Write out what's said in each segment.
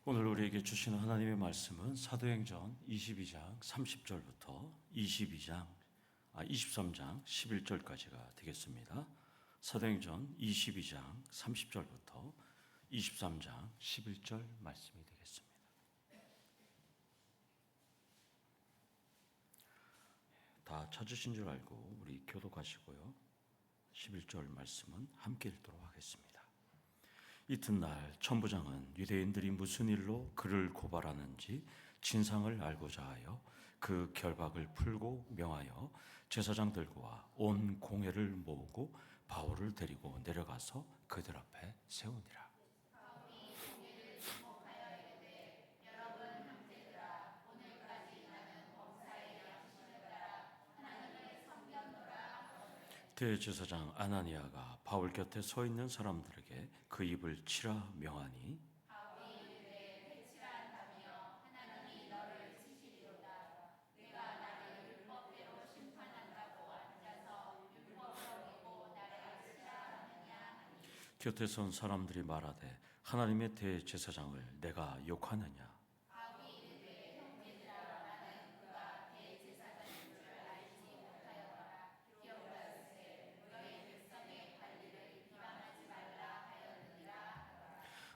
오늘 우리에게 주시는 하나님의 말씀은 사도행전 22장 30절부터 23장 11절까지가 되겠습니다. 사도행전 22장 30절부터 23장 11절 말씀이 되겠습니다. 다 찾으신 줄 알고 우리 교독하시고요. 11절 말씀은 함께 읽도록 하겠습니다. 이튿날 천부장은 유대인들이 무슨 일로 그를 고발하는지 진상을 알고자 하여 그 결박을 풀고 명하여 제사장들과 온 공회를 모으고 바울을 데리고 내려가서 그들 앞에 세우니라. 대제사장 아나니아가 바울 곁에 서 있는 사람들에게 그 입을 치라 명하니 곁에 선 사람들이 말하되 하나님의 대제사장을 내가 욕하느냐.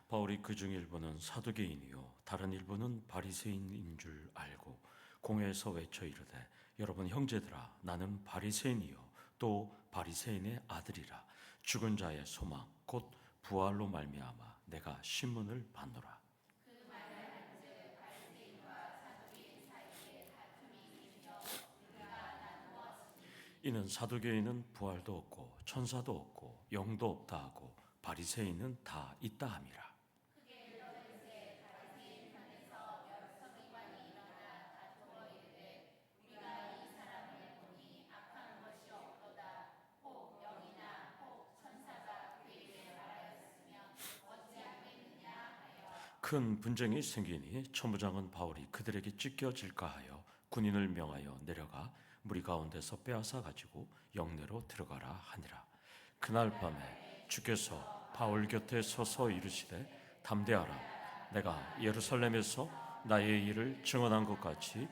바울이 그중 일부는 사두개인이요 다른 일부는 바리새인인 줄 알고 공회에서 외쳐 이르되 여러분 형제들아 나는 바리새인이요 또 바리새인의 아들이라 죽은 자의 소망 곧 부활로 말미암아 내가 신문을 받노라. 이는 사두개인은 부활도 없고 천사도 없고 영도 없다 하고 바리새인은 다 있다 함이라. 큰 분쟁이 생기니 천부장은 바울이 그들에게 찢겨질까 하여 군인을 명하여 내려가 무리 가운데서 빼앗아 가지고 영내로 들어가라 하니라. 그날 밤에 주께서 바울 곁에 서서 이르시되 담대하라. 내가 예루살렘에서 나의 일을 증언한 것 같이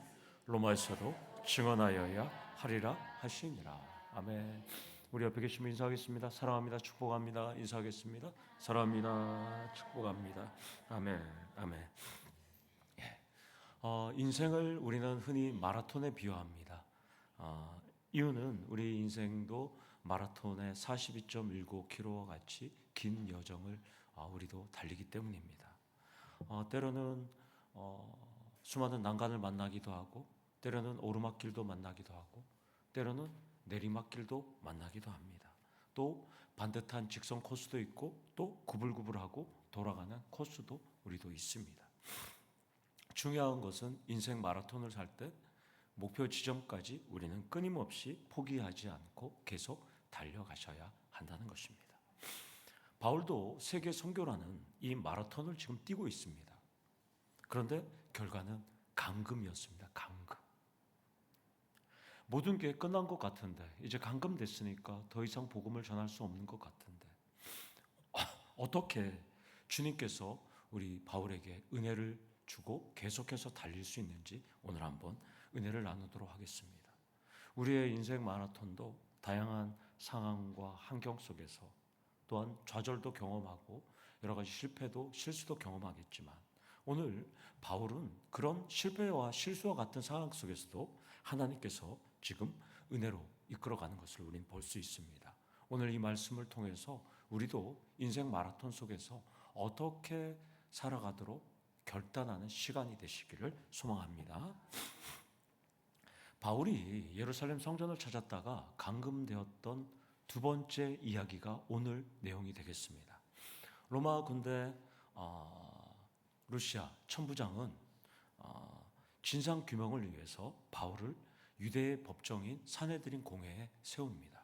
로마에서도 증언하여야 하리라 하시니라. 아멘. 우리 옆에 계시면 인사하겠습니다. 사랑합니다. 축복합니다. 인사하겠습니다. 사랑합니다. 축복합니다. 아멘. 아멘. 예. 인생을 우리는 흔히 마라톤에 비유합니다. 이유는 우리 인생도 마라톤의 42.19km와 같이 긴 여정을 우리도 달리기 때문입니다. 때로는 수많은 난간을 만나기도 하고 때로는 오르막길도 만나기도 하고 때로는 내리막길도 만나기도 합니다. 또 반듯한 직선 코스도 있고 또 구불구불하고 돌아가는 코스도 우리도 있습니다. 중요한 것은 인생 마라톤을 살 때 목표 지점까지 우리는 끊임없이 포기하지 않고 계속 달려가셔야 한다는 것입니다. 바울도 세계 선교라는 이 마라톤을 지금 뛰고 있습니다. 그런데 결과는 감금이었습니다. 감금. 모든 게 끝난 것 같은데 이제 감금됐으니까 더 이상 복음을 전할 수 없는 것 같은데 어떻게 주님께서 우리 바울에게 은혜를 주고 계속해서 달릴 수 있는지 오늘 한번 은혜를 나누도록 하겠습니다. 우리의 인생 마라톤도 다양한 상황과 환경 속에서 또한 좌절도 경험하고 여러 가지 실패도 실수도 경험하겠지만 오늘 바울은 그런 실패와 실수와 같은 상황 속에서도 하나님께서 지금 은혜로 이끌어가는 것을 우리는 볼 수 있습니다. 오늘 이 말씀을 통해서 우리도 인생 마라톤 속에서 어떻게 살아가도록 결단하는 시간이 되시기를 소망합니다. 바울이 예루살렘 성전을 찾았다가 감금되었던 두 번째 이야기가 오늘 내용이 되겠습니다. 로마 군대 루시아 천부장은 진상 규명을 위해서 바울을 유대의 법정인 사내드린 공회에 세웁니다.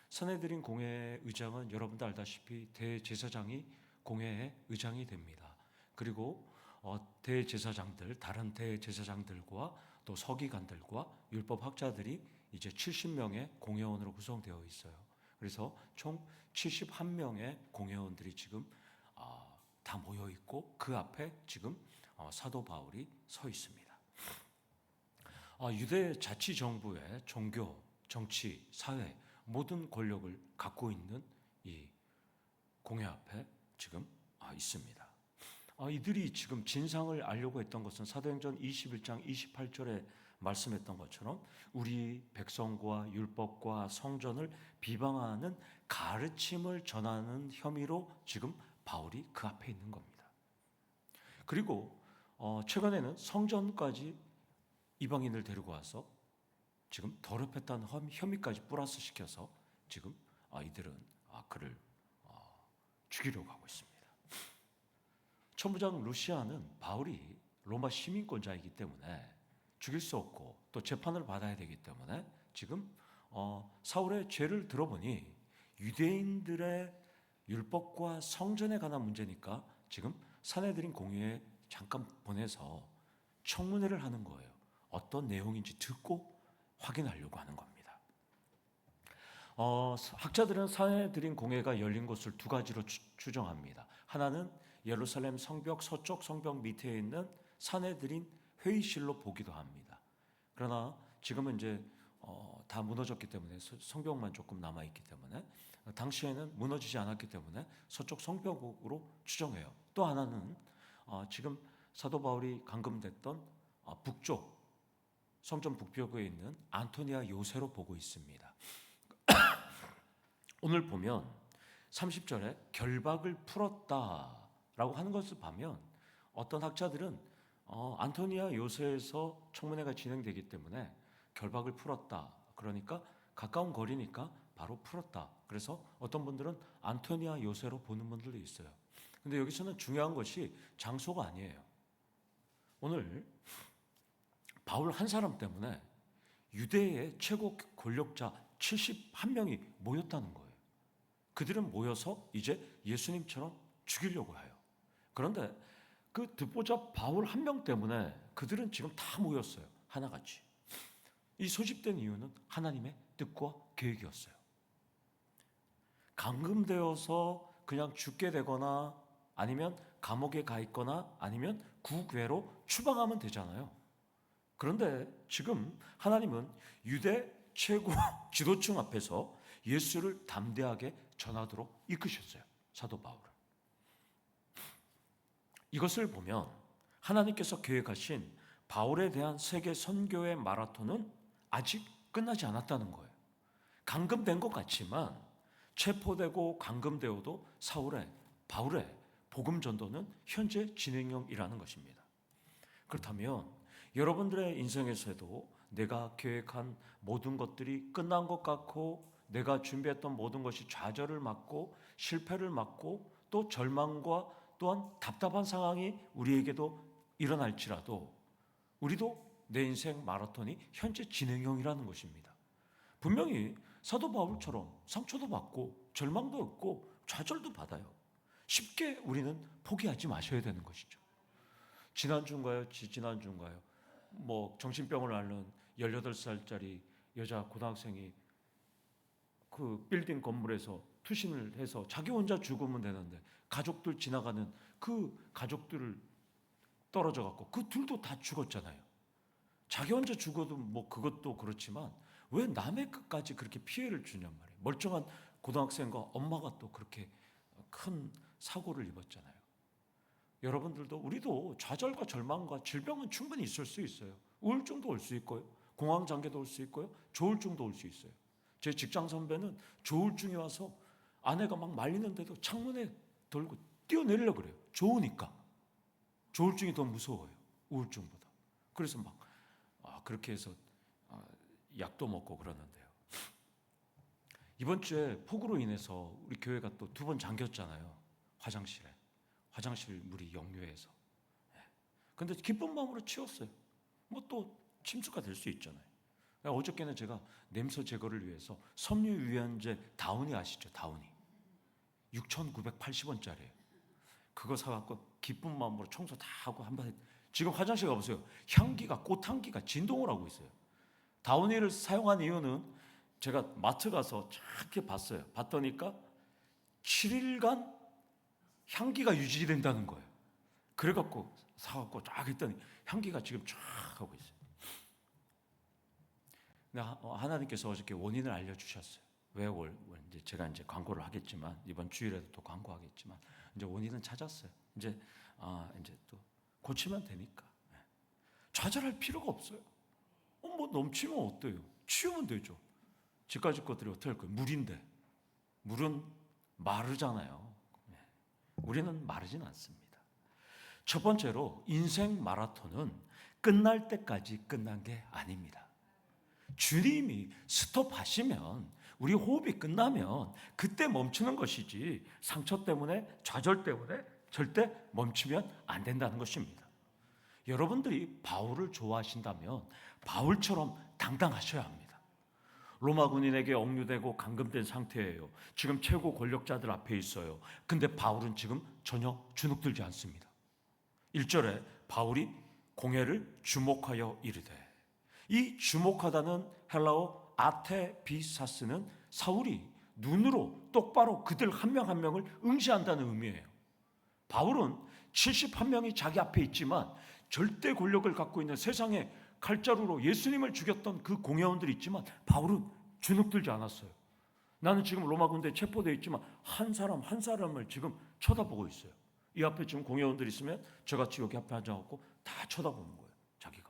사내드린 공회의 의장은 여러분도 알다시피 대제사장이 공회의 의장이 됩니다. 그리고 대제사장들, 다른 대제사장들과 또 서기관들과 율법학자들이 이제 70명의 공회원으로 구성되어 있어요. 그래서 총 71명의 공회원들이 지금 다 모여 있고 그 앞에 지금 사도 바울이 서 있습니다. 유대 자치 정부의 종교, 정치, 사회 모든 권력을 갖고 있는 이 공회 앞에 지금 있습니다. 이들이 지금 진상을 알려고 했던 것은 사도행전 21장 28절에 말씀했던 것처럼 우리 백성과 율법과 성전을 비방하는 가르침을 전하는 혐의로 지금 바울이 그 앞에 있는 겁니다. 그리고 최근에는 성전까지 이방인을 데리고 와서 지금 더럽혔다는 혐의까지 플러스 시켜서 지금 이들은 그를 죽이려고 하고 있습니다. 천부장 루시아는 바울이 로마 시민권자이기 때문에 죽일 수 없고 또 재판을 받아야 되기 때문에 지금 사울의 죄를 들어보니 유대인들의 율법과 성전에 관한 문제니까 지금 산헤드린 공회에 잠깐 보내서 청문회를 하는 거예요. 어떤 내용인지 듣고 확인하려고 하는 겁니다. 학자들은 산헤드린 공회가 열린 곳을 두 가지로 추정합니다. 하나는 예루살렘 성벽 서쪽 성벽 밑에 있는 산헤드린 회의실로 보기도 합니다. 그러나 지금은 이제 다 무너졌기 때문에 성벽만 조금 남아 있기 때문에 당시에는 무너지지 않았기 때문에 서쪽 성벽으로 추정해요. 또 하나는 지금 사도 바울이 감금됐던 북쪽 성전 북벽에 있는 안토니아 요새로 보고 있습니다. 오늘 보면 30절에 결박을 풀었다라고 하는 것을 보면 어떤 학자들은 안토니아 요새에서 청문회가 진행되기 때문에 결박을 풀었다. 그러니까 가까운 거리니까 바로 풀었다. 그래서 어떤 분들은 안토니아 요새로 보는 분들도 있어요. 근데 여기서는 중요한 것이 장소가 아니에요. 오늘 바울 한 사람 때문에 유대의 최고 권력자 71명이 모였다는 거예요. 그들은 모여서 이제 예수님처럼 죽이려고 해요. 그런데 그 듣보잡 바울 한 명 때문에 그들은 지금 다 모였어요. 하나같이. 이 소집된 이유는 하나님의 뜻과 계획이었어요. 감금되어서 그냥 죽게 되거나 아니면 감옥에 가 있거나 아니면 국외로 추방하면 되잖아요. 그런데 지금 하나님은 유대 최고 지도층 앞에서 예수를 담대하게 전하도록 이끄셨어요. 사도 바울은. 이것을 보면 하나님께서 계획하신 바울에 대한 세계 선교의 마라톤은 아직 끝나지 않았다는 거예요. 감금된 것 같지만 체포되고 감금되어도 바울의 복음 전도는 현재 진행형이라는 것입니다. 그렇다면 여러분들의 인생에서도 내가 계획한 모든 것들이 끝난 것 같고 내가 준비했던 모든 것이 좌절을 맞고 실패를 맞고 또 절망과 또한 답답한 상황이 우리에게도 일어날지라도 우리도 내 인생 마라톤이 현재 진행형이라는 것입니다. 분명히 사도 바울처럼 상처도 받고 절망도 없고 좌절도 받아요. 쉽게 우리는 포기하지 마셔야 되는 것이죠. 지난주인가요? 지난주인가요? 정신병을 앓는 18살짜리 여자 고등학생이 그 빌딩 건물에서 투신을 해서 자기 혼자 죽으면 되는데 가족들 지나가는 그 가족들을 떨어져 갖고 그 둘도 다 죽었잖아요. 자기 혼자 죽어도 그것도 그렇지만 왜 남의 끝까지 그렇게 피해를 주냔 말이에요. 멀쩡한 고등학생과 엄마가 또 그렇게 큰 사고를 입었잖아요. 여러분들도 우리도 좌절과 절망과 질병은 충분히 있을 수 있어요. 우울증도 올 수 있고요. 공황장애도 올 수 있고요. 조울증도 올 수 있어요. 제 직장 선배는 조울증이 와서 아내가 막 말리는데도 창문에 들고 뛰어내리려고 그래요. 좋으니까. 조울증이 더 무서워요. 우울증보다. 그래서 그렇게 해서 약도 먹고 그러는데요. 이번 주에 폭우로 인해서 우리 교회가 또 2번 잠겼잖아요. 화장실 물이 역류해서. 근데 기쁜 마음으로 치웠어요. 또 침수가 될 수 있잖아요. 어저께는 제가 냄새 제거를 위해서 섬유유연제 다운이 아시죠? 다운이 6,980원짜리예요. 그거 사갖고 기쁜 마음으로 청소 다 하고 한번 지금 화장실 가보세요. 꽃향기가 진동을 하고 있어요. 다운이를 사용한 이유는 제가 마트 가서 이렇게 봤어요. 봤더니까 7일간 향기가 유지된다는 거예요. 그래갖고 사갖고 쫙 했더니 향기가 지금 쫙 하고 있어요. 하나님께서 어저께 원인을 알려주셨어요. 왜 이제 제가 이제 광고를 하겠지만 이번 주일에도 또 광고하겠지만 이제 원인은 찾았어요. 이제 또 고치면 되니까 좌절할 필요가 없어요. 뭐 넘치면 어때요? 치우면 되죠. 집까지 것들이 어떻게 할 거예요? 물인데 물은 마르잖아요. 우리는 마르진 않습니다. 첫 번째로 인생 마라톤은 끝날 때까지 끝난 게 아닙니다. 주님이 스톱하시면 우리 호흡이 끝나면 그때 멈추는 것이지 상처 때문에 좌절 때문에 절대 멈추면 안 된다는 것입니다. 여러분들이 바울을 좋아하신다면 바울처럼 당당하셔야 합니다. 로마 군인에게 억류되고 감금된 상태예요. 지금 최고 권력자들 앞에 있어요. 근데 바울은 지금 전혀 주눅들지 않습니다. 1절에 바울이 공회를 주목하여 이르되, 이 주목하다는 헬라어 아테비사스는 사울이 눈으로 똑바로 그들 한 명 한 명을 응시한다는 의미예요. 바울은 71명이 자기 앞에 있지만 절대 권력을 갖고 있는 세상에 칼자루로 예수님을 죽였던 그 공회원들이 있지만 바울은 주눅들지 않았어요. 나는 지금 로마 군대에 체포되어 있지만 한 사람 한 사람을 지금 쳐다보고 있어요. 이 앞에 지금 공회원들이 있으면 저같이 여기 앞에 앉아갖고 다 쳐다보는 거예요. 자기가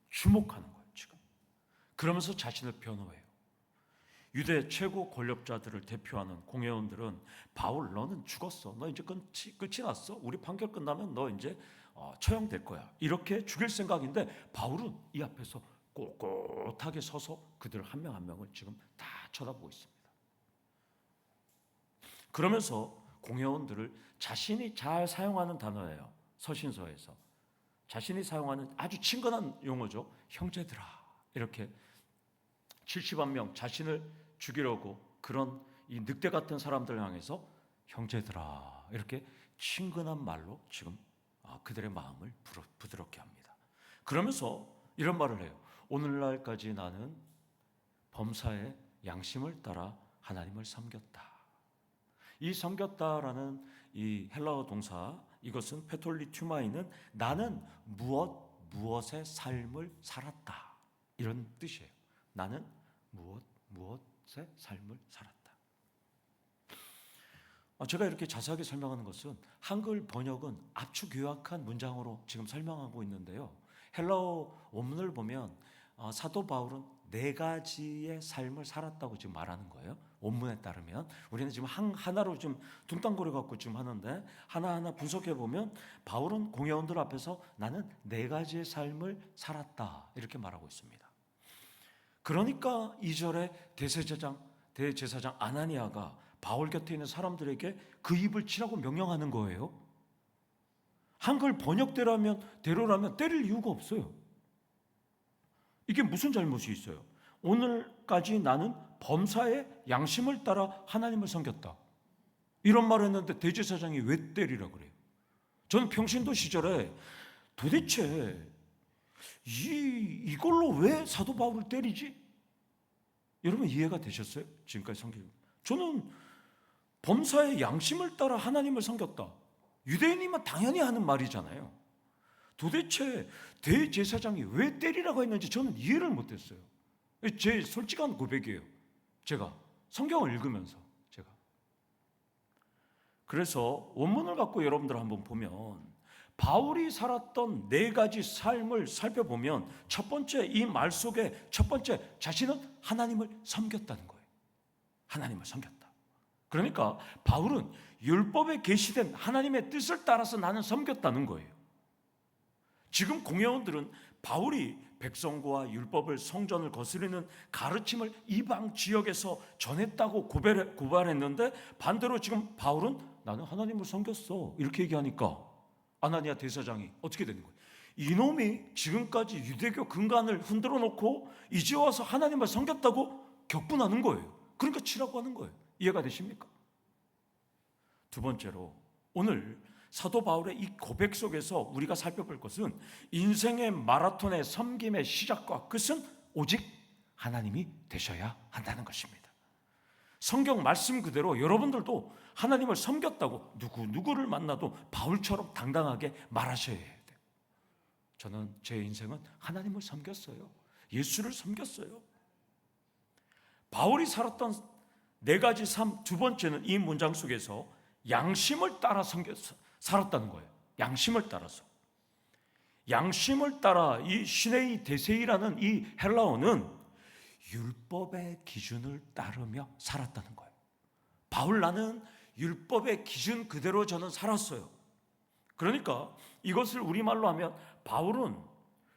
주목하는 거예요 지금. 그러면서 자신을 변호해요. 유대 최고 권력자들을 대표하는 공회원들은 바울 너는 죽었어. 너 이제 끝이 났어. 우리 판결 끝나면 너 이제 처형될 거야. 이렇게 죽일 생각인데 바울은 이 앞에서 꼿꼿하게 서서 그들 한 명 한 명을 지금 다 쳐다보고 있습니다. 그러면서 공회원들을 자신이 잘 사용하는 단어예요. 서신서에서 자신이 사용하는 아주 친근한 용어죠. 형제들아. 이렇게 70만 명 자신을 죽이려고 그런 이 늑대 같은 사람들을 향해서 형제들아 이렇게 친근한 말로 지금 그들의 마음을 부드럽게 합니다. 그러면서 이런 말을 해요. 오늘날까지 나는 범사의 양심을 따라 하나님을 섬겼다. 이 섬겼다라는 이 헬라어 동사, 이것은 페톨리투마이는 나는 무엇의 삶을 살았다 이런 뜻이에요. 나는 무엇의 삶을 살았다. 제가 이렇게 자세하게 설명하는 것은 한글 번역은 압축 요약한 문장으로 지금 설명하고 있는데요. 헬라어 원문을 보면 사도 바울은 4가지의 삶을 살았다고 지금 말하는 거예요. 원문에 따르면 우리는 지금 하나로 좀 둥땅거려 갖고 지금 하는데 하나하나 분석해 보면 바울은 공회원들 앞에서 나는 4가지의 삶을 살았다 이렇게 말하고 있습니다. 그러니까 2절에 대제사장 아나니아가 바울 곁에 있는 사람들에게 그 입을 치라고 명령하는 거예요. 한글 번역대로라면 때릴 이유가 없어요. 이게 무슨 잘못이 있어요? 오늘까지 나는 범사의 양심을 따라 하나님을 섬겼다. 이런 말을 했는데 대제사장이 왜 때리라 그래요? 저는 평신도 시절에 도대체 이걸로 왜 사도 바울을 때리지? 여러분 이해가 되셨어요? 지금까지 섬기고 저는 범사의 양심을 따라 하나님을 섬겼다. 유대인이면 당연히 하는 말이잖아요. 도대체 대제사장이 왜 때리라고 했는지 저는 이해를 못했어요. 제 솔직한 고백이에요. 제가 성경을 읽으면서 그래서 원문을 갖고 여러분들 한번 보면 바울이 살았던 4가지 삶을 살펴보면 첫 번째 이 말 속에 첫 번째 자신은 하나님을 섬겼다는 거예요. 하나님을 섬겼다. 그러니까 바울은 율법에 계시된 하나님의 뜻을 따라서 나는 섬겼다는 거예요. 지금 공회원들은 바울이 백성과 율법을 성전을 거스르는 가르침을 이방 지역에서 전했다고 고발했는데 반대로 지금 바울은 나는 하나님을 섬겼어 이렇게 얘기하니까 아나니아 대사장이 어떻게 되는 거예요? 이놈이 지금까지 유대교 근간을 흔들어 놓고 이제 와서 하나님을 섬겼다고 격분하는 거예요. 그러니까 치라고 하는 거예요. 이해가 되십니까? 두 번째로 오늘 사도 바울의 이 고백 속에서 우리가 살펴볼 것은 인생의 마라톤의 섬김의 시작과 끝은 오직 하나님이 되셔야 한다는 것입니다. 성경 말씀 그대로 여러분들도 하나님을 섬겼다고 누구를 만나도 바울처럼 당당하게 말하셔야 해요. 저는 제 인생은 하나님을 섬겼어요. 예수를 섬겼어요. 바울이 살았던 네 가지 삶, 두 번째는 이 문장 속에서 양심을 따라 살았다는 거예요. 양심을 따라서. 양심을 따라 이 시네이 데세이라는 이 헬라어는 율법의 기준을 따르며 살았다는 거예요. 바울 나는 율법의 기준 그대로 저는 살았어요. 그러니까 이것을 우리말로 하면 바울은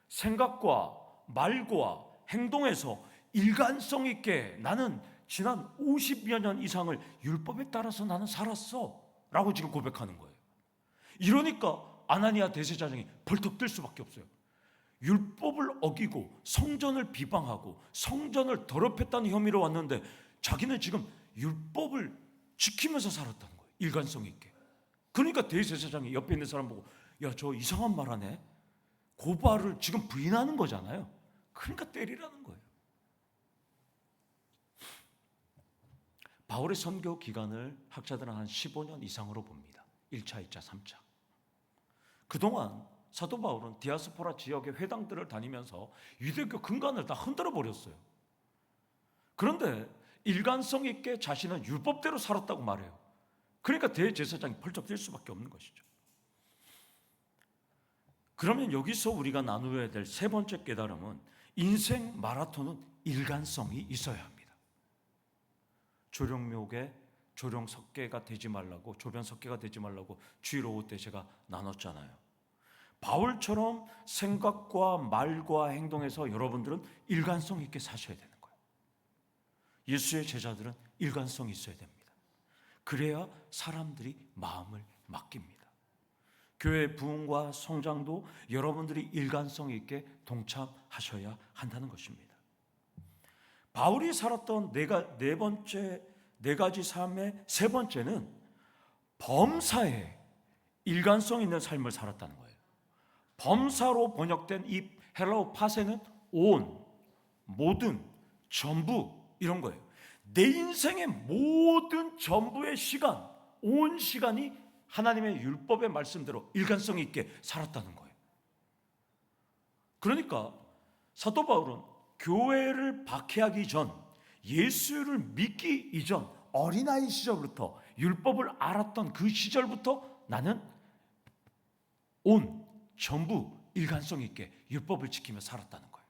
생각과 말과 행동에서 일관성 있게 나는 지난 50여 년 이상을 율법에 따라서 나는 살았어 라고 지금 고백하는 거예요. 이러니까 아나니아 대제사장이 벌떡 뜰 수밖에 없어요. 율법을 어기고 성전을 비방하고 성전을 더럽혔다는 혐의로 왔는데 자기는 지금 율법을 지키면서 살았다는 거예요. 일관성 있게. 그러니까 대제사장이 옆에 있는 사람 보고 야, 저 이상한 말 하네. 고발을 지금 부인하는 거잖아요. 그러니까 때리라는 거예요. 바울의 선교 기간을 학자들은 한 15년 이상으로 봅니다. 1차, 2차, 3차. 그동안 사도 바울은 디아스포라 지역의 회당들을 다니면서 유대교 근간을 다 흔들어 버렸어요. 그런데 일관성 있게 자신은 율법대로 살았다고 말해요. 그러니까 대제사장이 펄쩍 뛸 수밖에 없는 것이죠. 그러면 여기서 우리가 나누어야 될 세 번째 깨달음은 인생 마라톤은 일관성이 있어야 합니다. 조령묘계, 조령석계가 되지 말라고, 조변석계가 되지 말라고 주일 오후 때 제가 나눴잖아요. 바울처럼 생각과 말과 행동에서 여러분들은 일관성 있게 사셔야 되는 거예요. 예수의 제자들은 일관성이 있어야 됩니다. 그래야 사람들이 마음을 맡깁니다. 교회 부흥과 성장도 여러분들이 일관성 있게 동참하셔야 한다는 것입니다. 바울이 살았던 네 가지 삶의 세 번째는 범사에 일관성 있는 삶을 살았다는 거예요. 범사로 번역된 이 헬라어 파세는 온, 모든, 전부 이런 거예요. 내 인생의 모든 전부의 시간, 온 시간이 하나님의 율법의 말씀대로 일관성 있게 살았다는 거예요. 그러니까 사도 바울은 교회를 박해하기 전, 예수를 믿기 이전 어린아이 시절부터 율법을 알았던 그 시절부터 나는 온, 전부 일관성 있게 율법을 지키며 살았다는 거예요.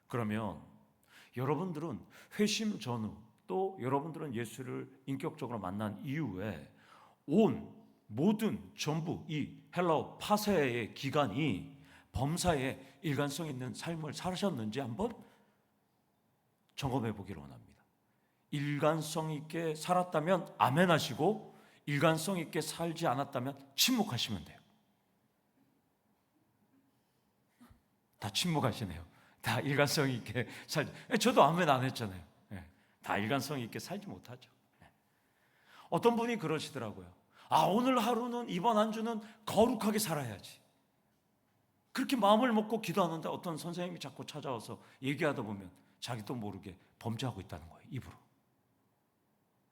그러면 여러분들은 회심 전후 또 여러분들은 예수를 인격적으로 만난 이후에 온, 모든, 전부 이 헬라어 파세의 기간이 범사에 일관성 있는 삶을 사셨는지 한번 점검해 보기를 원합니다. 일관성 있게 살았다면 아멘 하시고 일관성 있게 살지 않았다면 침묵하시면 돼요. 다 침묵하시네요. 다 일관성 있게 살지. 저도 아멘 안 했잖아요. 다 일관성 있게 살지 못하죠. 어떤 분이 그러시더라고요. 오늘 하루는, 이번 한 주는 거룩하게 살아야지. 그렇게 마음을 먹고 기도하는데 어떤 선생님이 자꾸 찾아와서 얘기하다 보면 자기도 모르게 범죄하고 있다는 거예요. 입으로.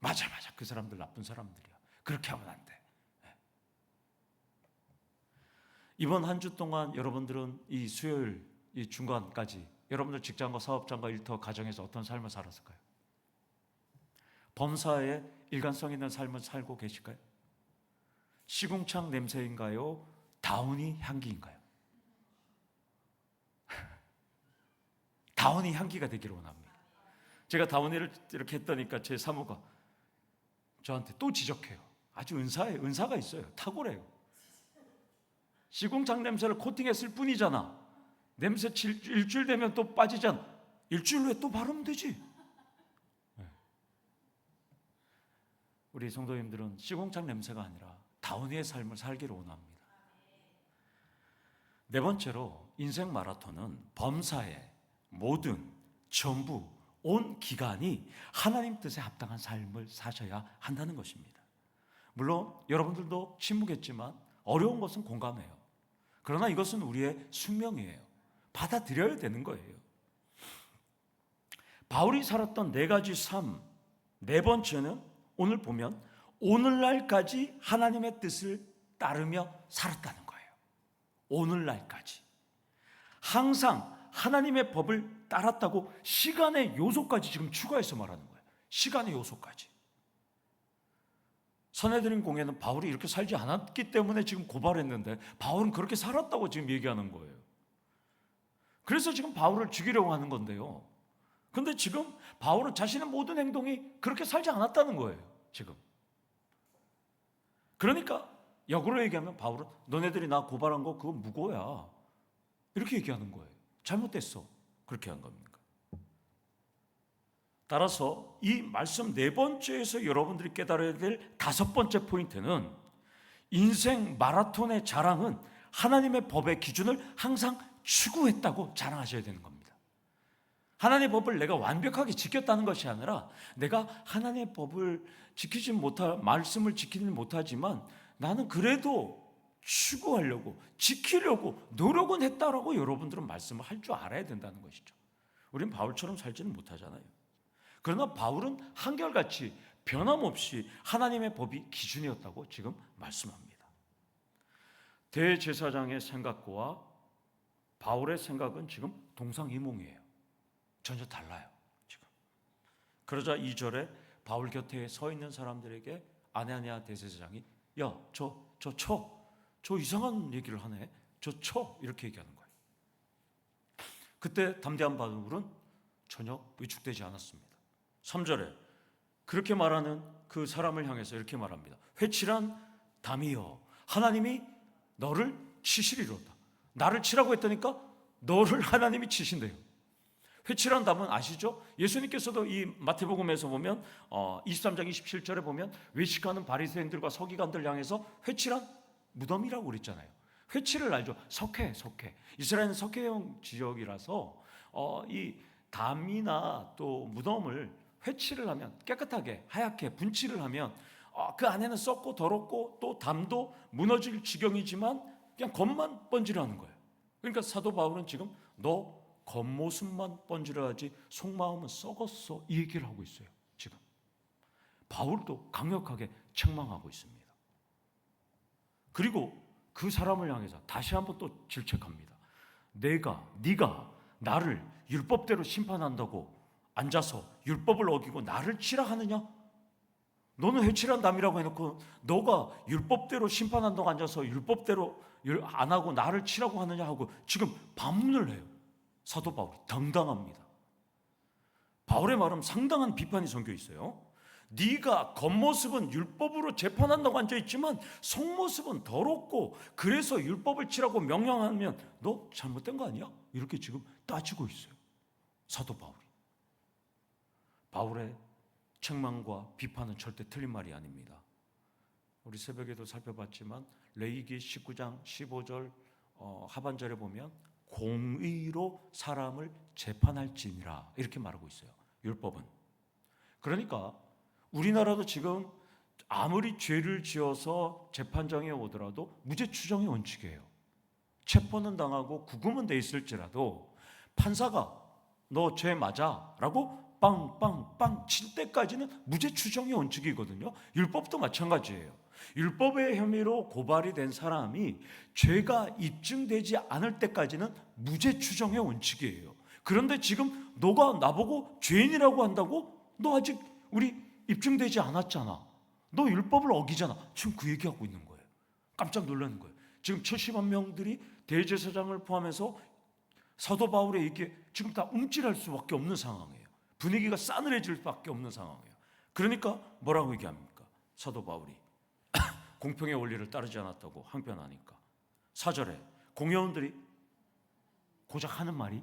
맞아. 그 사람들 나쁜 사람들이야. 그렇게 하면 안 돼. 이번 한 주 동안 여러분들은 이 수요일 이 중간까지 여러분들 직장과 사업장과 일터 가정에서 어떤 삶을 살았을까요? 범사에 일관성 있는 삶을 살고 계실까요? 시궁창 냄새인가요? 다운이 향기인가요? 다운이 향기가 되기를 원합니다. 제가 다운이를 이렇게 했더니까 제 사모가 저한테 또 지적해요. 아주 은사가 있어요. 탁월해요. 시궁창 냄새를 코팅했을 뿐이잖아. 냄새 일주일 되면 또 빠지잖아. 일주일 후에 또 바르면 되지. 우리 성도님들은 시궁창 냄새가 아니라 다운이의 삶을 살기를 원합니다. 네 번째로 인생 마라톤은 범사에 모든, 전부, 온 기간이 하나님 뜻에 합당한 삶을 사셔야 한다는 것입니다. 물론 여러분들도 침묵했지만 어려운 것은 공감해요. 그러나 이것은 우리의 숙명이에요. 받아들여야 되는 거예요. 바울이 살았던 네 가지 삶, 네 번째는 오늘 보면 오늘날까지 하나님의 뜻을 따르며 살았다는 거예요. 오늘날까지 항상 하나님의 법을 따랐다고 시간의 요소까지 지금 추가해서 말하는 거예요. 시간의 요소까지. 선헤드린 공회는 바울이 이렇게 살지 않았기 때문에 지금 고발했는데 바울은 그렇게 살았다고 지금 얘기하는 거예요. 그래서 지금 바울을 죽이려고 하는 건데요. 근데 지금 바울은 자신의 모든 행동이 그렇게 살지 않았다는 거예요. 지금. 그러니까 역으로 얘기하면 바울은 너네들이 나 고발한 거 그거 무고야. 이렇게 얘기하는 거예요. 잘못됐어. 그렇게 한 겁니까? 따라서 이 말씀 네 번째에서 여러분들이 깨달아야 될 다섯 번째 포인트는 인생 마라톤의 자랑은 하나님의 법의 기준을 항상 추구했다고 자랑하셔야 되는 겁니다. 하나님의 법을 내가 완벽하게 지켰다는 것이 아니라 내가 하나님의 법을 지키지 못할 말씀을 지키지는 못하지만 나는 그래도 추구하려고 지키려고 노력은 했다라고 여러분들은 말씀을 할 줄 알아야 된다는 것이죠. 우리는 바울처럼 살지는 못하잖아요. 그러나 바울은 한결같이 변함없이 하나님의 법이 기준이었다고 지금 말씀합니다. 대제사장의 생각과 바울의 생각은 지금 동상이몽이에요. 전혀 달라요. 지금. 그러자 2절에 바울 곁에 서 있는 사람들에게 아나니아 대제사장이 야, 저 이상한 얘기를 하네. 이렇게 얘기하는 거예요. 그때 담대한 바울은 전혀 위축되지 않았습니다. 3절에 그렇게 말하는 그 사람을 향해서 이렇게 말합니다. 회칠한 담이여 하나님이 너를 치시리로다. 나를 치라고 했다니까 너를 하나님이 치신대요. 회칠한 담은 아시죠? 예수님께서도 이 마태복음에서 보면 23장 27절에 보면 외식하는 바리새인들과 서기관들 향해서 회칠한 무덤이라고 그랬잖아요. 회칠을 알죠? 석회. 이스라엘은 석회형 지역이라서 이 담이나 또 무덤을 회칠을 하면 깨끗하게 하얗게 분칠을 하면 그 안에는 썩고 더럽고 또 담도 무너질 지경이지만 그냥 겉만 번지르하는 거예요. 그러니까 사도 바울은 지금 너 겉모습만 번지르하지 속마음은 썩었어 이 얘기를 하고 있어요. 지금 바울도 강력하게 책망하고 있습니다. 그리고 그 사람을 향해서 다시 한번 또 질책합니다. 네가 나를 율법대로 심판한다고 앉아서 율법을 어기고 나를 치라 하느냐? 너는 회칠한 담이라고 해놓고 너가 율법대로 심판한다고 앉아서 율법대로 안 하고 나를 치라고 하느냐 하고 지금 반문을 해요. 사도 바울이 당당합니다. 바울의 말은 상당한 비판이 섞여 있어요. 네가 겉모습은 율법으로 재판한다고 앉아있지만 속모습은 더럽고 그래서 율법을 치라고 명령하면 너 잘못된 거 아니야? 이렇게 지금 따지고 있어요. 사도 바울의 책망과 비판은 절대 틀린 말이 아닙니다. 우리 새벽에도 살펴봤지만 레위기 19장 15절 하반절에 보면 공의로 사람을 재판할지니라 이렇게 말하고 있어요. 율법은. 그러니까 우리나라도 지금 아무리 죄를 지어서 재판장에 오더라도 무죄 추정의 원칙이에요. 체포는 당하고 구금은 돼 있을지라도 판사가 너 죄 맞아 라고 빵빵빵 칠 때까지는 무죄 추정의 원칙이거든요. 율법도 마찬가지예요. 율법의 혐의로 고발이 된 사람이 죄가 입증되지 않을 때까지는 무죄 추정의 원칙이에요. 그런데 지금 너가 나보고 죄인이라고 한다고? 너 아직 우리 입증되지 않았잖아. 너 율법을 어기잖아. 지금 그 얘기하고 있는 거예요. 깜짝 놀라는 거예요. 지금 70만 명들이 대제사장을 포함해서 사도 바울의 얘기에 지금 다 움찔할 수밖에 없는 상황이에요. 분위기가 싸늘해질 수밖에 없는 상황이에요. 그러니까 뭐라고 얘기합니까? 사도 바울이 공평의 원리를 따르지 않았다고 항변하니까 4절에 공회원들이 고작 하는 말이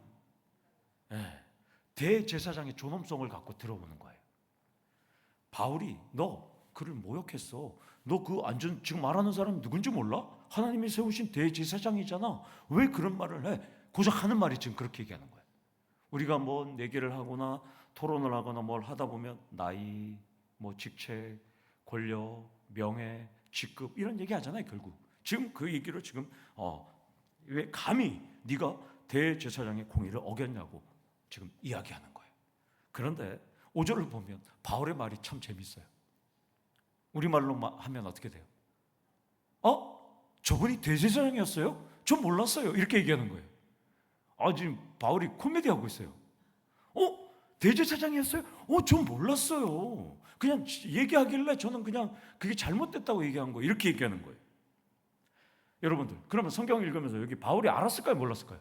대제사장의 존엄성을 갖고 들어오는 거예요. 바울이 너 그를 모욕했어. 너 그 안전 지금 말하는 사람이 누군지 몰라? 하나님이 세우신 대제사장이잖아. 왜 그런 말을 해? 고작 하는 말이 지금 그렇게 얘기하는 거예요. 우리가 뭐 내기를 하거나 토론을 하거나 뭘 하다 보면 나이, 뭐 직책, 권력, 명예, 직급 이런 얘기 하잖아요. 결국 지금 그 얘기를 지금 왜 감히 네가 대제사장의 공의를 어겼냐고 지금 이야기하는 거예요. 그런데 5절을 보면 바울의 말이 참 재밌어요. 우리말로 하면 어떻게 돼요? 저분이 대제사장이었어요? 전 몰랐어요. 이렇게 얘기하는 거예요. 지금 바울이 코미디 하고 있어요. 대제사장이었어요? 전 몰랐어요. 그냥 얘기하길래 저는 그냥 그게 잘못됐다고 얘기한 거예요. 이렇게 얘기하는 거예요. 여러분들, 그러면 성경 읽으면서 여기 바울이 알았을까요? 몰랐을까요?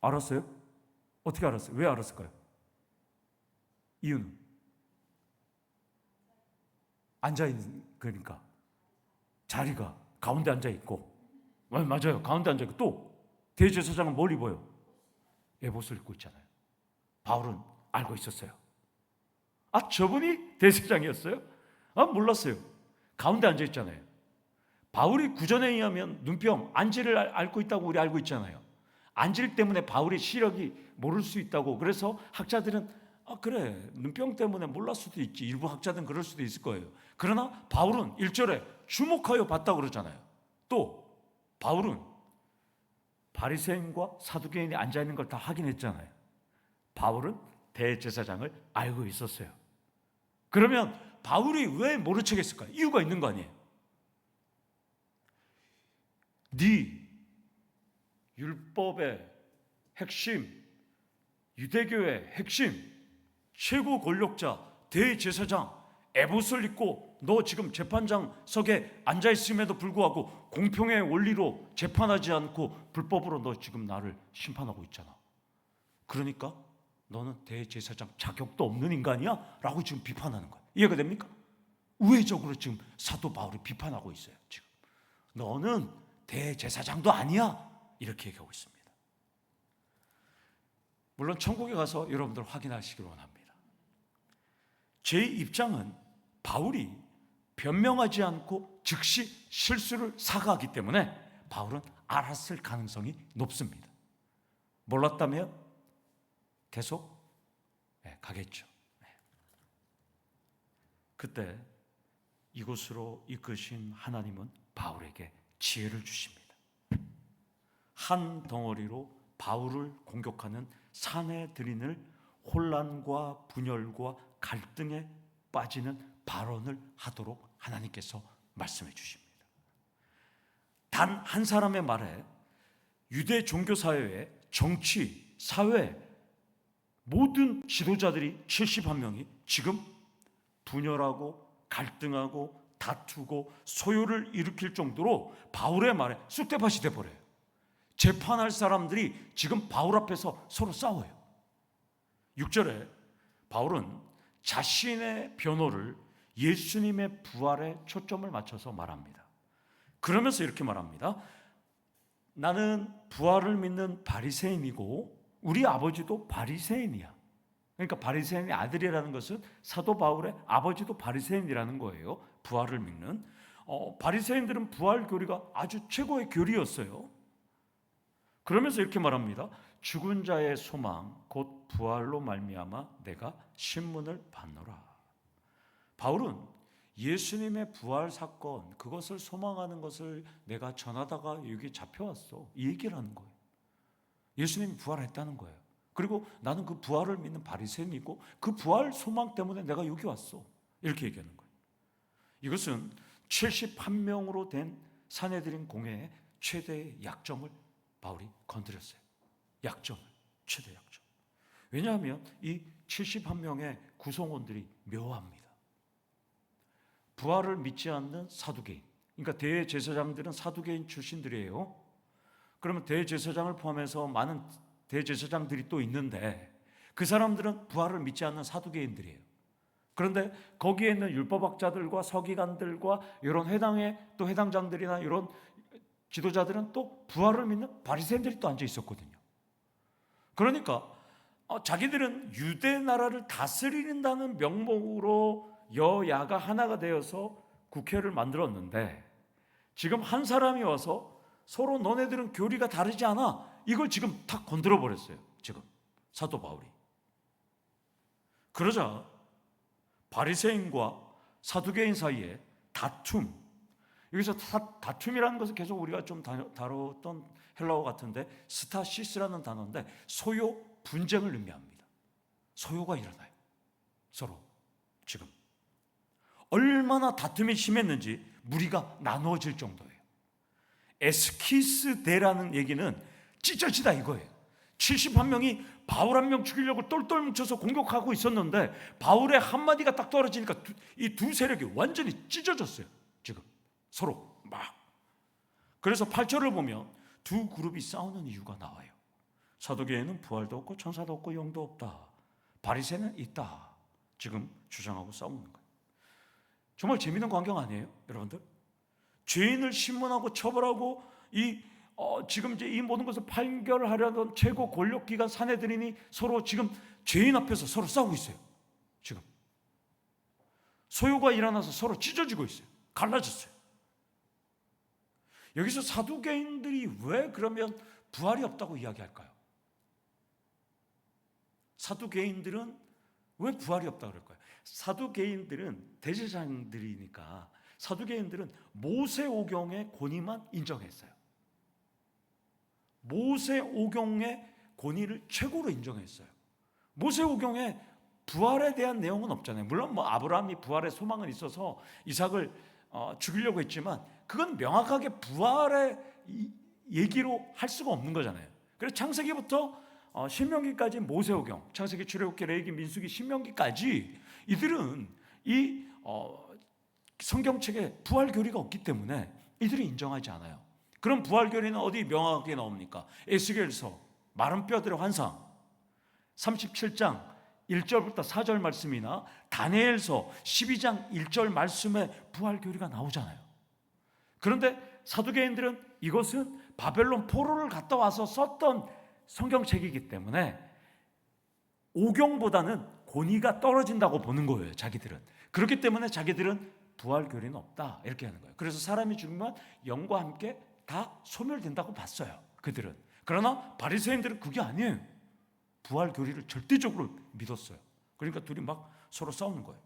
알았어요? 어떻게 알았어요? 왜 알았을까요? 이유는? 앉아있는, 그러니까 자리가 가운데 앉아있고, 맞아요. 가운데 앉아있고, 또 대제사장은 뭘 입어요? 에봇을 입고 있잖아요. 바울은 알고 있었어요. 저분이 대제사장이었어요? 몰랐어요. 가운데 앉아있잖아요. 바울이 구전에 의하면 눈병, 안지를 앓고 있다고 우리 알고 있잖아요. 안질 때문에 바울의 시력이 모를 수 있다고. 그래서 학자들은 그래, 눈병 때문에 몰랐을 수도 있지. 일부 학자들은 그럴 수도 있을 거예요. 그러나 바울은 1절에 주목하여 봤다고 그러잖아요. 또 바울은 바리새인과 사두개인이 앉아있는 걸 다 확인했잖아요. 바울은 대제사장을 알고 있었어요. 그러면 바울이 왜 모른 척했을까요? 이유가 있는 거 아니에요? 네 율법의 핵심, 유대교의 핵심, 최고 권력자, 대제사장, 에봇을 입고 너 지금 재판장석에 앉아있음에도 불구하고 공평의 원리로 재판하지 않고 불법으로 너 지금 나를 심판하고 있잖아. 그러니까 너는 대제사장 자격도 없는 인간이야? 라고 지금 비판하는 거야. 이해가 됩니까? 우회적으로 지금 사도 바울이 비판하고 있어요. 지금 너는 대제사장도 아니야. 이렇게 얘기하고 있습니다. 물론 천국에 가서 여러분들 확인하시길 원합니다. 제 입장은 바울이 변명하지 않고 즉시 실수를 사과하기 때문에 바울은 알았을 가능성이 높습니다. 몰랐다면 계속 가겠죠. 그때 이곳으로 이끄신 하나님은 바울에게 지혜를 주십니다. 한 덩어리로 바울을 공격하는 사내들인을 혼란과 분열과 갈등에 빠지는 발언을 하도록 하나님께서 말씀해 주십니다. 단 한 사람의 말에 유대 종교사회의 정치, 사회 모든 지도자들이 71명이 지금 분열하고 갈등하고 다투고 소요를 일으킬 정도로 바울의 말에 쑥대밭이 돼버려요. 재판할 사람들이 지금 바울 앞에서 서로 싸워요. 6절에 바울은 자신의 변호를 예수님의 부활에 초점을 맞춰서 말합니다. 그러면서 이렇게 말합니다. 나는 부활을 믿는 바리새인이고 우리 아버지도 바리새인이야. 그러니까 바리새인의 아들이라는 것은 사도 바울의 아버지도 바리새인이라는 거예요. 부활을 믿는. 바리새인들은 부활 교리가 아주 최고의 교리였어요. 그러면서 이렇게 말합니다. 죽은 자의 소망 곧 부활로 말미암아 내가 신문을 받노라. 바울은 예수님의 부활 사건 그것을 소망하는 것을 내가 전하다가 여기 잡혀왔어. 이 얘기를 하는 거예요. 예수님이 부활했다는 거예요. 그리고 나는 그 부활을 믿는 바리새인이고 그 부활 소망 때문에 내가 여기 왔어. 이렇게 얘기하는 거예요. 이것은 71명으로 된 사내들인 공회의 최대의 약점을 바울이 건드렸어요. 약점을, 최대 약점. 왜냐하면 이 71명의 구성원들이 묘합니다. 부활을 믿지 않는 사두개인, 그러니까 대제사장들은 사두개인 출신들이에요. 그러면 대제사장을 포함해서 많은 대제사장들이 또 있는데 그 사람들은 부활을 믿지 않는 사두개인들이에요. 그런데 거기에 있는 율법학자들과 서기관들과 이런 회당의 또 회당장들이나 이런 지도자들은 또 부활을 믿는 바리새인들이 또 앉아 있었거든요. 그러니까 자기들은 유대 나라를 다스린다는 명목으로 여야가 하나가 되어서 국회를 만들었는데 지금 한 사람이 와서 서로 너네들은 교리가 다르지 않아? 이걸 지금 탁 건드려 버렸어요. 지금 사도 바울이. 그러자 바리새인과 사두개인 사이에 다툼. 여기서 다툼이라는 것은 계속 우리가 좀 다뤘던 헬라어 같은데 스타시스라는 단어인데 소요, 분쟁을 의미합니다. 소요가 일어나요. 서로 지금 얼마나 다툼이 심했는지 무리가 나누어질 정도예요. 에스키스대라는 얘기는 찢어지다 이거예요. 71명이 바울 한 명 죽이려고 똘똘 뭉쳐서 공격하고 있었는데 바울의 한마디가 딱 떨어지니까 이 두 세력이 완전히 찢어졌어요. 지금 서로 막. 그래서 8절을 보면 두 그룹이 싸우는 이유가 나와요. 사두개인은 부활도 없고 천사도 없고 영도 없다. 바리새는 있다. 지금 주장하고 싸우는 거예요. 정말 재미있는 광경 아니에요, 여러분들? 죄인을 신문하고 처벌하고 지금 이제 이 모든 것을 판결하려던 최고 권력기관 사내들이니 서로 지금 죄인 앞에서 서로 싸우고 있어요. 지금 소요가 일어나서 서로 찢어지고 있어요. 갈라졌어요. 여기서 사두개인들이 왜 그러면 부활이 없다고 이야기할까요? 사두개인들은 왜 부활이 없다고 그럴까요? 사두개인들은 대제사장들이니까 사두개인들은 모세오경의 권위만 인정했어요. 모세오경의 권위를 최고로 인정했어요. 모세오경에 부활에 대한 내용은 없잖아요. 물론 뭐 아브라함이 부활의 소망은 있어서 이삭을 죽이려고 했지만 그건 명확하게 부활의 얘기로 할 수가 없는 거잖아요. 그래서 창세기부터 신명기까지 모세오경, 창세기, 출애굽기, 레위기, 민수기, 신명기까지 이들은 이 성경책에 부활 교리가 없기 때문에 이들이 인정하지 않아요. 그럼 부활 교리는 어디 명확하게 나옵니까? 에스겔서, 마른 뼈들의 환상, 37장 1절부터 4절 말씀이나 다니엘서 12장 1절 말씀에 부활 교리가 나오잖아요. 그런데 사두개인들은 이것은 바벨론 포로를 갔다 와서 썼던 성경책이기 때문에 오경보다는 권위가 떨어진다고 보는 거예요. 자기들은. 그렇기 때문에 자기들은 부활 교리는 없다 이렇게 하는 거예요. 그래서 사람이 죽으면 영과 함께 다 소멸된다고 봤어요. 그들은. 그러나 바리새인들은 그게 아니에요. 부활 교리를 절대적으로 믿었어요. 그러니까 둘이 막 서로 싸우는 거예요.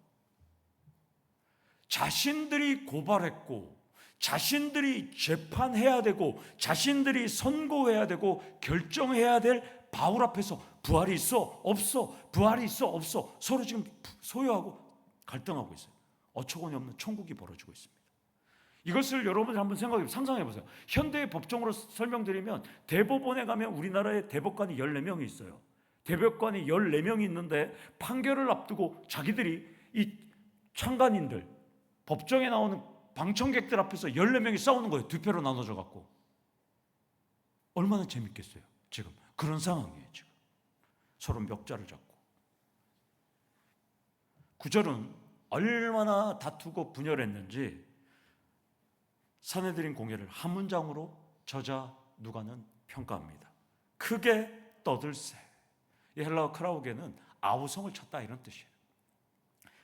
자신들이 고발했고 자신들이 재판해야 되고 자신들이 선고해야 되고 결정해야 될 바울 앞에서 부활이 있어 없어, 부활이 있어 없어, 서로 지금 소요하고 갈등하고 있어요. 어처구니 없는 천국이 벌어지고 있습니다. 이것을 여러분들 한번 상상해 보세요. 현대의 법정으로 설명드리면 대법원에 가면 우리나라에 대법관이 14명이 있어요. 대법관이 14명이 있는데 판결을 앞두고 자기들이 이 참관인들, 법정에 나오는 방청객들 앞에서 14명이 싸우는 거예요. 두 표로 나눠져 갖고. 얼마나 재밌겠어요. 지금 그런 상황이에요. 지금 서로 멱살을 잡고. 9절은 얼마나 다투고 분열했는지 사내들인 공예를 한 문장으로 저자 누가는 평가합니다. 크게 떠들세. 이 헬라어 크라우게는 아우성을 쳤다 이런 뜻이에요.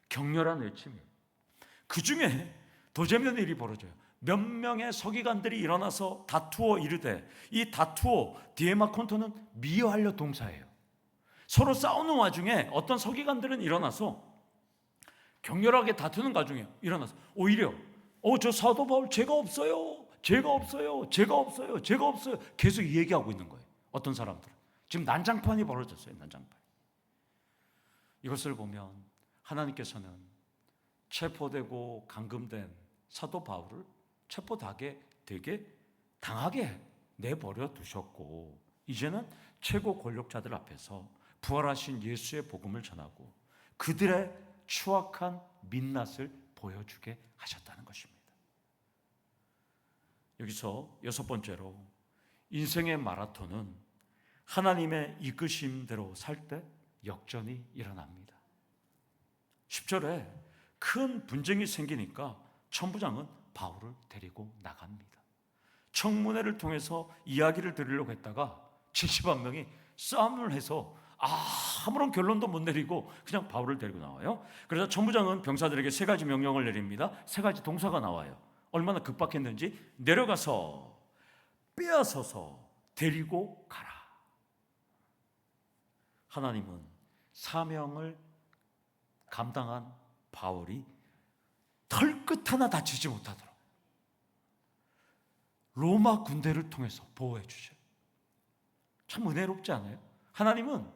격렬한 외침이에요. 그 중에 더 재미있는 일이 벌어져요. 몇 명의 서기관들이 일어나서 다투어 이르되, 이 다투어 디에마콘토는 미어하려 동사예요. 서로 싸우는 와중에 어떤 서기관들은 일어나서 격렬하게 다투는 와중에 일어나서 오히려 저 사도 바울 죄가 없어요. 죄가 없어요. 죄가 없어요. 죄가 없어요. 계속 얘기하고 있는 거예요. 어떤 사람들은. 지금 난장판이 벌어졌어요. 난장판. 이것을 보면 하나님께서는 체포되고 감금된 사도 바울을 체포되게 당하게 내버려 두셨고 이제는 최고 권력자들 앞에서 부활하신 예수의 복음을 전하고 그들의 추악한 민낯을 보여주게 하셨다는 것입니다. 여기서 여섯 번째로 인생의 마라톤은 하나님의 이끄심대로 살 때 역전이 일어납니다. 10절에 큰 분쟁이 생기니까 천부장은 바울을 데리고 나갑니다. 청문회를 통해서 이야기를 들으려고 했다가 70만 명이 싸움을 해서 아무런 결론도 못 내리고 그냥 바울을 데리고 나와요. 그래서 천부장은 병사들에게 세 가지 명령을 내립니다. 세 가지 동사가 나와요. 얼마나 급박했는지 내려가서 빼앗아서 데리고 가라. 하나님은 사명을 감당한 바울이 털끝 하나 다치지 못하도록 로마 군대를 통해서 보호해 주셔요. 참 은혜롭지 않아요? 하나님은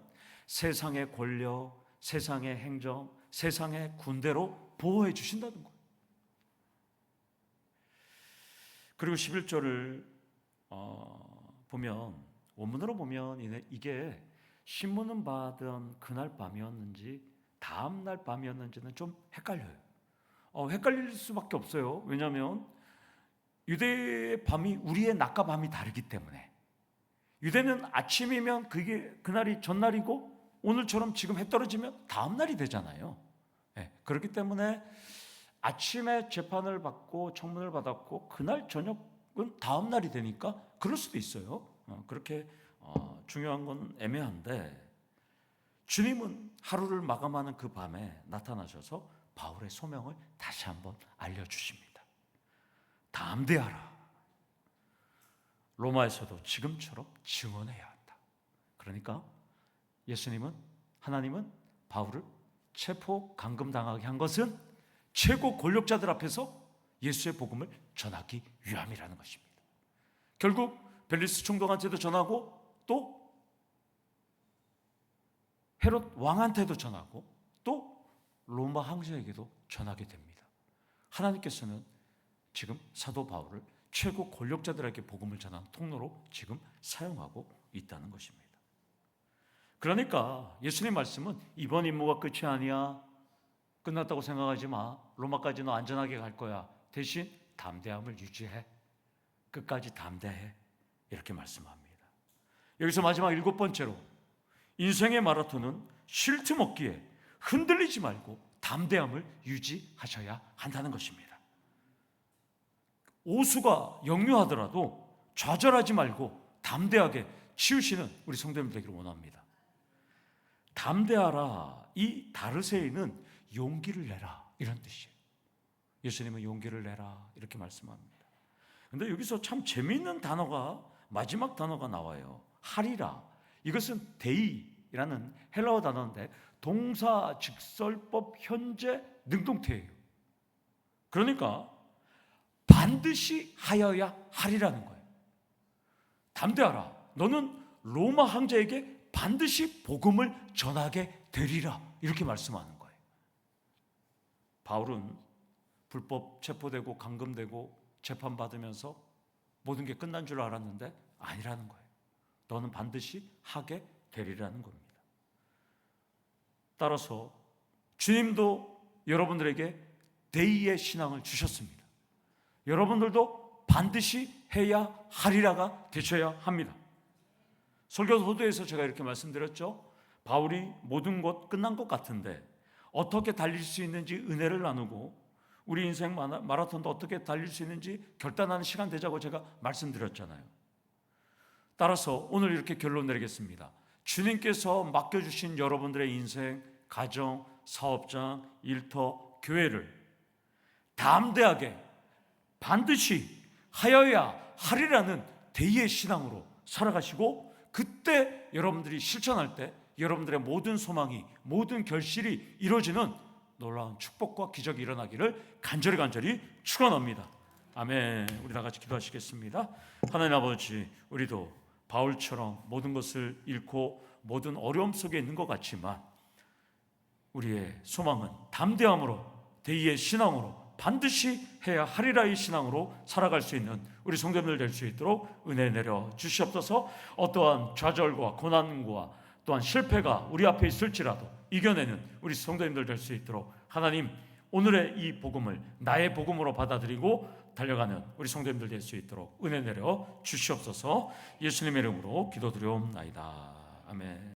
세상의 권력, 세상의 행정, 세상의 군대로 보호해 주신다는 거예요. 그리고 11절을 보면, 원문으로 보면 이게 신문은 받은 그날 밤이었는지 다음 날 밤이었는지는 좀 헷갈려요. 헷갈릴 수밖에 없어요. 왜냐하면 유대의 밤이 우리의 낮과 밤이 다르기 때문에, 유대는 아침이면 그게 그날이 전날이고 오늘처럼 지금 해 떨어지면 다음 날이 되잖아요. 그렇기 때문에 아침에 재판을 받고 청문을 받았고 그날 저녁은 다음 날이 되니까 그럴 수도 있어요. 그렇게 중요한 건 애매한데, 주님은 하루를 마감하는 그 밤에 나타나셔서 바울의 소명을 다시 한번 알려주십니다. 담대하라. 로마에서도 지금처럼 증언해야 한다. 그러니까 하나님은 바울을 체포 감금당하게 한 것은 최고 권력자들 앞에서 예수의 복음을 전하기 위함이라는 것입니다. 결국 벨리스 총독한테도 전하고 또 헤롯 왕한테도 전하고 또 로마 황제에게도 전하게 됩니다. 하나님께서는 지금 사도 바울을 최고 권력자들에게 복음을 전하는 통로로 지금 사용하고 있다는 것입니다. 그러니까 예수님 말씀은 이번 임무가 끝이 아니야, 끝났다고 생각하지 마, 로마까지 너 안전하게 갈 거야, 대신 담대함을 유지해, 끝까지 담대해, 이렇게 말씀합니다. 여기서 마지막 7번째로, 인생의 마라톤은 쉴 틈 없기에 흔들리지 말고 담대함을 유지하셔야 한다는 것입니다. 오수가 역류하더라도 좌절하지 말고 담대하게 치우시는 우리 성도님 되기를 원합니다. 담대하라, 이 다르세이는 용기를 내라, 이런 뜻이에요. 예수님은 용기를 내라 이렇게 말씀합니다. 그런데 여기서 참 재미있는 단어가, 마지막 단어가 나와요. 하리라. 이것은 데이라는 헬라어 단어인데 동사 직설법 현재 능동태예요. 그러니까 반드시 하여야 하리라는 거예요. 담대하라. 너는 로마 황제에게 반드시 복음을 전하게 되리라, 이렇게 말씀하는 거예요. 바울은 불법 체포되고 감금되고 재판받으면서 모든 게 끝난 줄 알았는데 아니라는 거예요. 너는 반드시 하게 되리라는 겁니다. 따라서 주님도 여러분들에게 대의의 신앙을 주셨습니다. 여러분들도 반드시 해야 하리라가 되셔야 합니다. 설교 소도에서 제가 이렇게 말씀드렸죠. 바울이 모든 것 끝난 것 같은데 어떻게 달릴 수 있는지 은혜를 나누고, 우리 인생 마라톤도 어떻게 달릴 수 있는지 결단하는 시간 되자고 제가 말씀드렸잖아요. 따라서 오늘 이렇게 결론 내리겠습니다. 주님께서 맡겨주신 여러분들의 인생, 가정, 사업장, 일터, 교회를 담대하게 반드시 하여야 하리라는 대의의 신앙으로 살아가시고, 그때 여러분들이 실천할 때 여러분들의 모든 소망이, 모든 결실이 이루어지는 놀라운 축복과 기적이 일어나기를 간절히 축원합니다. 아멘. 우리 다 같이 기도하시겠습니다. 하나님 아버지, 우리도 바울처럼 모든 것을 잃고 모든 어려움 속에 있는 것 같지만 우리의 소망은 담대함으로, 대의의 신앙으로, 반드시 해야 하리라의 신앙으로 살아갈 수 있는 우리 성도님들 될 수 있도록 은혜 내려 주시옵소서. 어떠한 좌절과 고난과 또한 실패가 우리 앞에 있을지라도 이겨내는 우리 성도님들 될 수 있도록 하나님, 오늘의 이 복음을 나의 복음으로 받아들이고 달려가는 우리 성도님들 될 수 있도록 은혜 내려 주시옵소서. 예수님의 이름으로 기도드리옵나이다. 아멘.